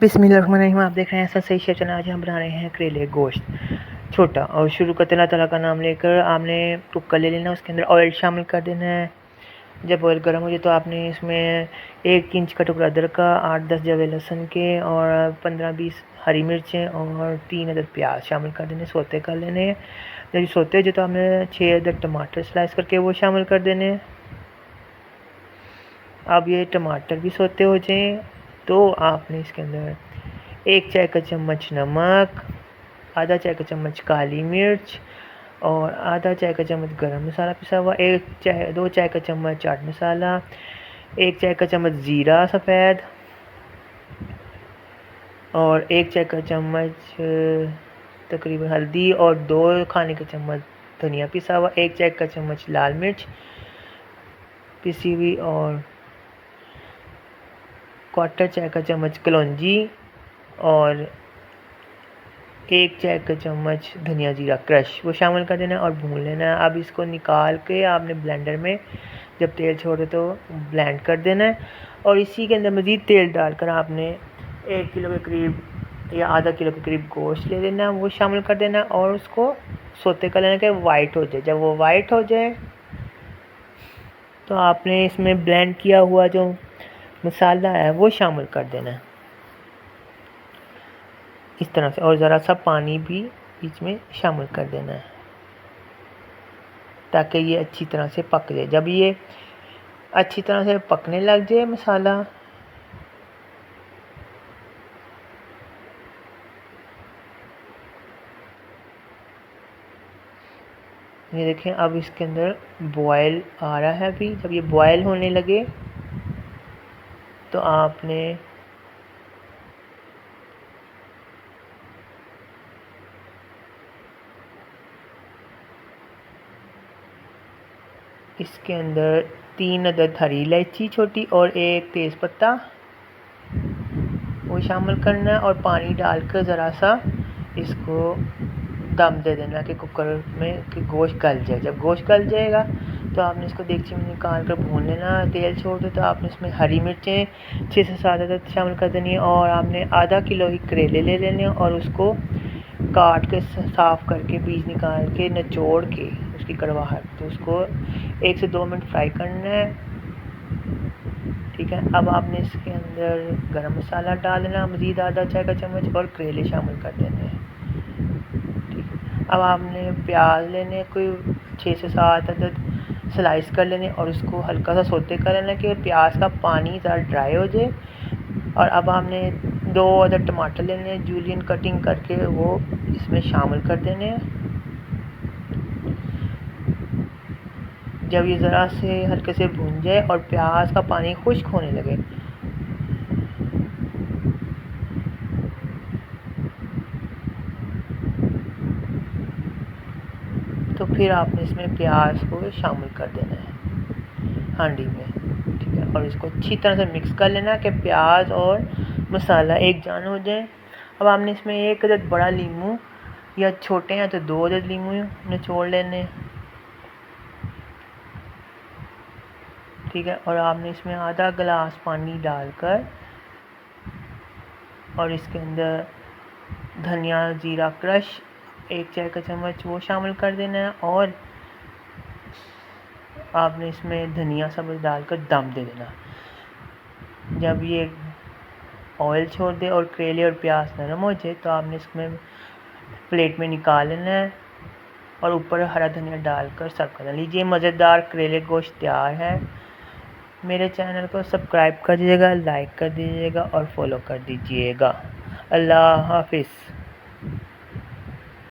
बिस्मिल्लाहिर्रहमानिर्रहीम। आप देख रहे हैं ऐसा सही शेफ चैनल। आज हम बना रहे हैं करेले गोश्त छोटा। और शुरू करते अल्लाह ताला का नाम लेकर आपने कुकर ले लेना, उसके अंदर ऑयल शामिल कर देना है। जब ऑयल गर्म हो जाए तो आपने इसमें 1 इंच का टुकड़ा अदरक का, 8-10 जवे लहसुन के और 15-20 हरी मिर्चें और 3 अदद प्याज शामिल कर देने, सोते कर लेने। जब ये सोते हो जाए तो आपने 6 अदद टमाटर स्लाइस करके वो शामिल कर देने। अब ये टमाटर भी सोते हो जाएं तो आपने इसके अंदर 1 चाय का चम्मच नमक, आधा चाय का चम्मच काली मिर्च और आधा चाय का चम्मच गरम मसाला पिसा हुआ, 2 चाय का चम्मच चाट मसाला, 1 चाय का चम्मच ज़ीरा सफ़ेद और 1 चाय का चम्मच तकरीबन हल्दी और 2 खाने का चम्मच धनिया पिसा हुआ, 1 चाय का चम्मच लाल मिर्च पिसी हुई और 1/4 चाय का चम्मच कलौंजी और 1 चाय का चम्मच धनिया जीरा क्रश वो शामिल कर देना और भून लेना है। अब इसको निकाल के आपने ब्लेंडर में जब तेल छोड़े तो ब्लेंड कर देना है और इसी के अंदर मज़ीद तेल डालकर आपने 1 किलो के करीब या आधा किलो के करीब गोश्त ले लेना, वो शामिल कर देना और उसको सोते कर लेना कि वाइट हो जाए। जब वो वाइट हो जाए तो आपने इसमें ब्लेंड किया हुआ जो मसाला है वो शामिल कर देना है इस तरह से, और ज़रा सा पानी भी बीच में शामिल कर देना है ताकि ये अच्छी तरह से पक जाए। जब ये अच्छी तरह से पकने लग जाए मसाला, ये देखें अब इसके अंदर बॉयल आ रहा है। अभी जब ये बॉयल होने लगे तो आपने इसके अंदर 3 अदद हरी इलायची छोटी और 1 तेज़पत्ता वो शामिल करना है और पानी डालकर ज़रा सा इसको दम दे देना कि कुकर में कि गोश्त गल जाए। जब गोश्त गल जाएगा तो आपने इसको देगची में निकाल कर भून लेना। तेल छोड़ दो तो आपने इसमें हरी मिर्चें 6 से 7 अदद शामिल कर देनी है और आपने आधा किलो ही करेले ले लेने और उसको काट के साफ़ करके बीज निकाल के निचोड़ के उसकी कड़वाहट तो उसको 1 से 2 मिनट फ्राई करना है। ठीक है, अब आपने इसके अंदर गरम मसाला डाल देना, मज़ीद आधा चाय का चम्मच और करेले शामिल कर देने हैं। ठीक है, अब आपने प्याज लेने कोई 6 से 7 अदद स्लाइस कर लेने और उसको हल्का सा सोते कर लेना कि प्याज का पानी ज़रा ड्राई हो जाए। और अब आपने 2 अदद टमाटर लेने जूलियन कटिंग करके वो इसमें शामिल कर देने हैं। जब ये ज़रा से हल्के से भून जाए और प्याज का पानी खुश्क होने लगे तो फिर आपने इसमें प्याज को शामिल कर देना है हांडी में। ठीक है, और इसको अच्छी तरह से मिक्स कर लेना कि प्याज और मसाला एक जान हो जाए। अब आपने इसमें 1 अदद बड़ा नींबू या छोटे हैं तो 2 अदद नींबू निचोड़ लेने। ठीक है, और आपने इसमें आधा गिलास पानी डालकर और इसके अंदर धनिया जीरा क्रश 1 चाय का चम्मच वो शामिल कर देना है और आपने इसमें धनिया सब डालकर दम दे देना। जब ये ऑयल छोड़ दे और करेले और प्याज नरम हो जाए तो आपने इसमें प्लेट में निकाल लेना है और ऊपर हरा धनिया डालकर सर्व कर लीजिए। मज़ेदार करेले गोश्त तैयार है। मेरे चैनल को सब्सक्राइब कर दीजिएगा, लाइक कर दीजिएगा और फॉलो कर दीजिएगा। अल्लाह हाफिज़।